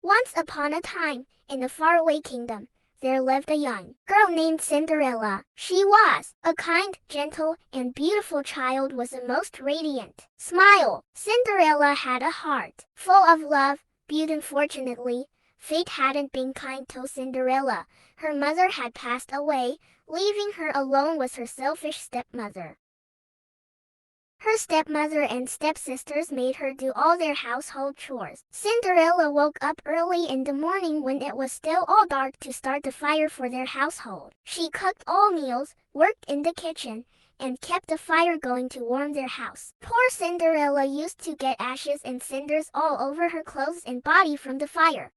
Once upon a time, in a faraway kingdom, there lived a young girl named Cinderella. She was a kind, gentle, and beautiful child with a most radiant smile. Cinderella had a heart full of love, beauty. Unfortunately, fate hadn't been kind to Cinderella. Her mother had passed away, leaving her alone with her selfish stepmother. Her stepmother and stepsisters made her do all their household chores. Cinderella woke up early in the morning when it was still all dark to start the fire for their household. She cooked all meals, worked in the kitchen, and kept the fire going to warm their house. Poor Cinderella used to get ashes and cinders all over her clothes and body from the fire.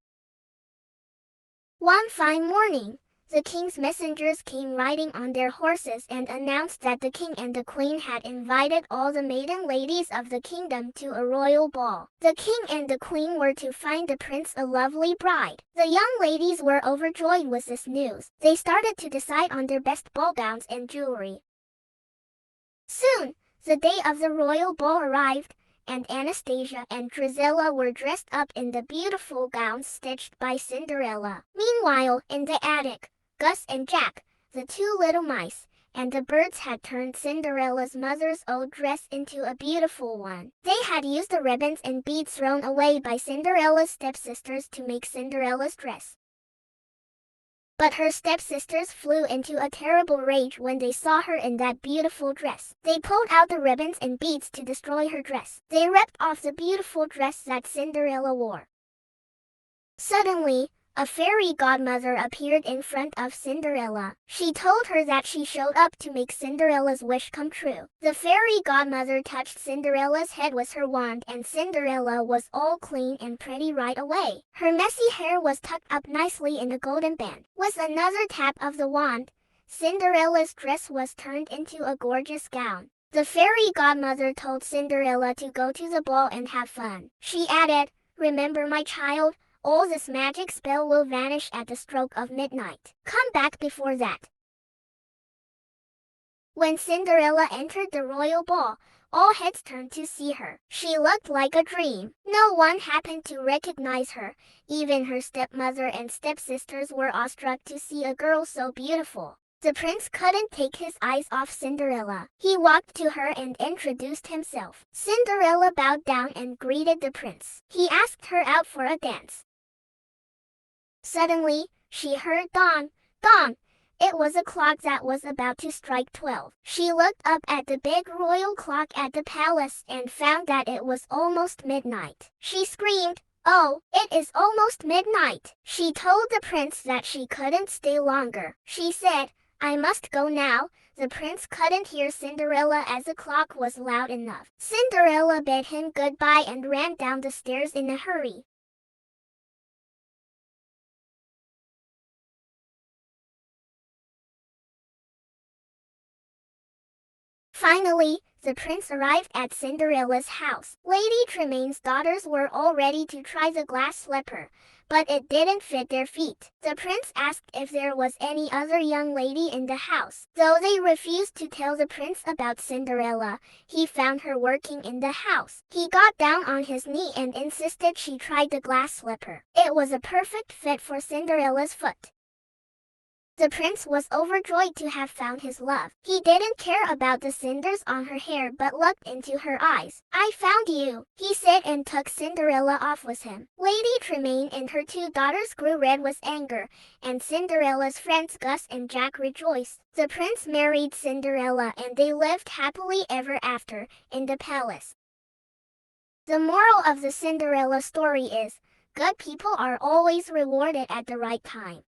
One fine morning, the king's messengers came riding on their horses and announced that the king and the queen had invited all the maiden ladies of the kingdom to a royal ball. The king and the queen were to find the prince a lovely bride. The young ladies were overjoyed with this news. They started to decide on their best ball gowns and jewelry. Soon, the day of the royal ball arrived, and Anastasia and Drizella were dressed up in the beautiful gowns stitched by Cinderella. Meanwhile, in the attic, Gus and Jack, the two little mice, and the birds had turned Cinderella's mother's old dress into a beautiful one. They had used the ribbons and beads thrown away by Cinderella's stepsisters to make Cinderella's dress. But her stepsisters flew into a terrible rage when they saw her in that beautiful dress. They pulled out the ribbons and beads to destroy her dress. They ripped off the beautiful dress that Cinderella wore. Suddenly, a fairy godmother appeared in front of Cinderella. She told her that she showed up to make Cinderella's wish come true. The fairy godmother touched Cinderella's head with her wand, and Cinderella was all clean and pretty right away. Her messy hair was tucked up nicely in a golden band. With another tap of the wand, Cinderella's dress was turned into a gorgeous gown. The fairy godmother told Cinderella to go to the ball and have fun. She added, "Remember, my child, all this magic spell will vanish at the stroke of midnight. Come back before that." When Cinderella entered the royal ball, all heads turned to see her. She looked like a dream. No one happened to recognize her. Even her stepmother and stepsisters were awestruck to see a girl so beautiful. The prince couldn't take his eyes off Cinderella. He walked to her and introduced himself. Cinderella bowed down and greeted the prince. He asked her out for a dance. Suddenly, she heard gong, gong. It was a clock that was about to strike 12. She looked up at the big royal clock at the palace and found that it was almost midnight. She screamed, "Oh, it is almost midnight!" She told the prince that she couldn't stay longer. She said, "I must go now." The prince couldn't hear Cinderella as the clock was loud enough. Cinderella bade him goodbye and ran down the stairs in a hurry. Finally, the prince arrived at Cinderella's house. Lady Tremayne's daughters were all ready to try the glass slipper, but it didn't fit their feet. The prince asked if there was any other young lady in the house. Though they refused to tell the prince about Cinderella, he found her working in the house. He got down on his knee and insisted she tried the glass slipper. It was a perfect fit for Cinderella's foot. The prince was overjoyed to have found his love. He didn't care about the cinders on her hair but looked into her eyes. "I found you," he said, and took Cinderella off with him. Lady Tremayne and her two daughters grew red with anger, and Cinderella's friends Gus and Jack rejoiced. The prince married Cinderella and they lived happily ever after in the palace. The moral of the Cinderella story is, good people are always rewarded at the right time.